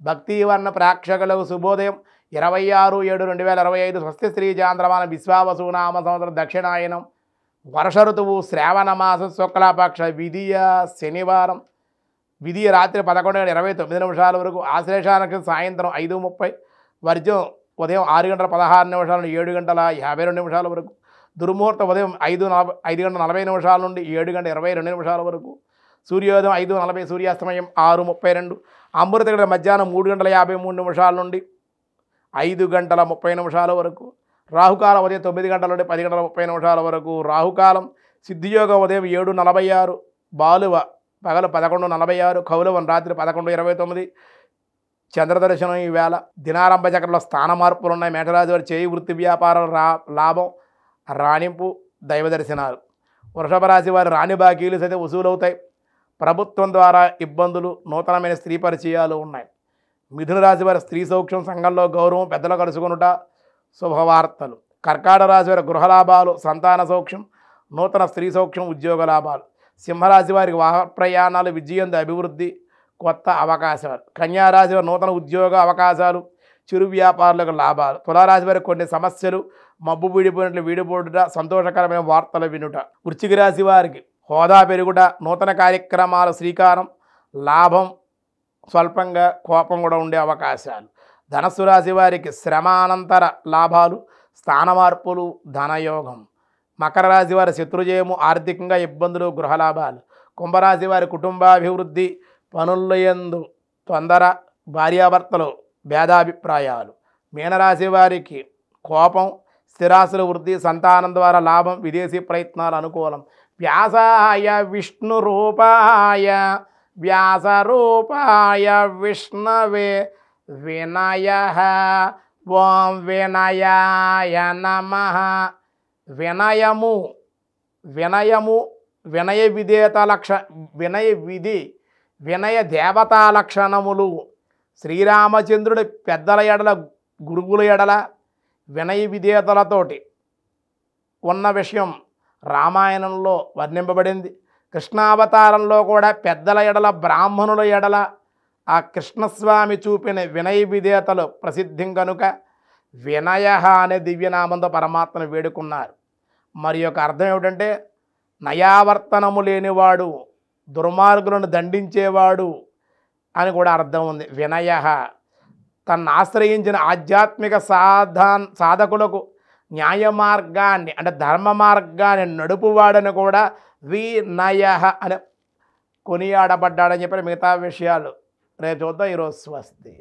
భక్తివర్ణ ప్రేక్షకులకు శుభోదయం 26/7/2025 స్వస్తి శ్రీ చాంద్రమాన విశ్వావసునామ సంవత్సరం దక్షిణాయనం వర్ష ఋతువు శ్రావణ మాసం శుక్లపక్ష విధియ శనివారం విధియ రాత్రి 11:29 వరకు ఆశ్లేషానికి సాయంత్రం 5:30 వర్జం ఉదయం 6:16 నుండి 7:52 వరకు దుర్ముహూర్తం ఉదయం 5:40 నుండి 7:22 వరకు సూర్యోదయం 5:40 సూర్యాస్తమయం 6:32 అమృత గడియ మధ్యాహ్నం 3:53 నుండి 5:30 వరకు రాహుకాలం ఉదయం 9 నుండి 10:30 వరకు రాహుకాలం సిద్ధియోగం ఉదయం 7:46 బాలువ పగలు 11:46 కౌలవం రాత్రి 11:29 చంద్రదర్శనం ఈ వేళ దినారంభ చక్రంలో స్థాన మార్పులు ఉన్నాయి. మేషరాశి వారి చేయి వృత్తి వ్యాపారం లాభం రాణింపు దైవ దర్శనాలు. వృషభ రాశి వారి రాణి బాకీలు సైతం వసూలవుతాయి. ప్రభుత్వం ద్వారా ఇబ్బందులు నూతనమైన స్త్రీ పరిచయాలు ఉన్నాయి. మిథున రాశి వారి స్త్రీ సౌఖ్యం సంఘంలో గౌరవం పెద్దలు కలుసుకొనుట శుభవార్తలు. కర్కాటక రాశి వారి గృహలాభాలు సంతాన సౌఖ్యం నూతన స్త్రీ సౌఖ్యం ఉద్యోగ లాభాలు. సింహరాశి వారికి వాహన ప్రయాణాలు విజయం అభివృద్ధి కొత్త అవకాశాలు. కన్యారాశి వారి నూతన ఉద్యోగ అవకాశాలు చిరు వ్యాపారులకు లాభాలు. తులారాశి వారికి కొన్ని సమస్యలు మబ్బు వీడిపోయినట్లు వీడిపోడుట సంతోషకరమైన వార్తలు వినుట. వృశ్చిక రాశి వారికి హోదా పెరుగుట నూతన కార్యక్రమాల శ్రీకారం లాభం స్వల్పంగా కోపం కూడా ఉండే అవకాశాలు. ధనస్సు రాశి వారికి శ్రమానంతర లాభాలు స్థాన మార్పులు ధనయోగం. మకర రాశి వారి శత్రుజయము ఆర్థికంగా ఇబ్బందులు గృహలాభాలు. కుంభరాశి వారి కుటుంబాభివృద్ధి పనుల యందు తొందర భార్యాభర్తలు భేదాభిప్రాయాలు. మీనరాశి వారికి కోపం స్థిరాస్తుల వృద్ధి సంతానం ద్వారా లాభం విదేశీ ప్రయత్నాలు అనుకూలం. వ్యాసాయ విష్ణు రూపాయ వ్యాస రూపాయ విష్ణవే వినయ ఓం వినయాయ నమః. వినయము వినయము వినయ విధేయత వినయ దేవతా లక్షణములు. శ్రీరామచంద్రుడి పెద్దల ఎడల గురువుల ఎడల వినయ విధేయతలతోటి ఉన్న విషయం రామాయణంలో వర్ణింపబడింది. కృష్ణావతారంలో కూడా పెద్దల ఎడల బ్రాహ్మణుల ఎడల ఆ కృష్ణస్వామి చూపిన వినయ విధేయతలు ప్రసిద్ధం కనుక వినయ అనే దివ్యనామంతో పరమాత్మను వేడుకున్నారు. మరి యొక్క అర్థం ఏమిటంటే నయావర్తనము లేనివాడు దుర్మార్గులను దండించేవాడు అని కూడా అర్థం ఉంది. వినయ తను ఆశ్రయించిన ఆధ్యాత్మిక సాధకులకు న్యాయ మార్గాన్ని అంటే ధర్మ మార్గాన్ని నడుపువాడని కూడా వినయ అని కొనియాడబడ్డాడని చెప్పి మిగతా విషయాలు రేపు చూద్దాం. ఈరోజు స్వస్తి.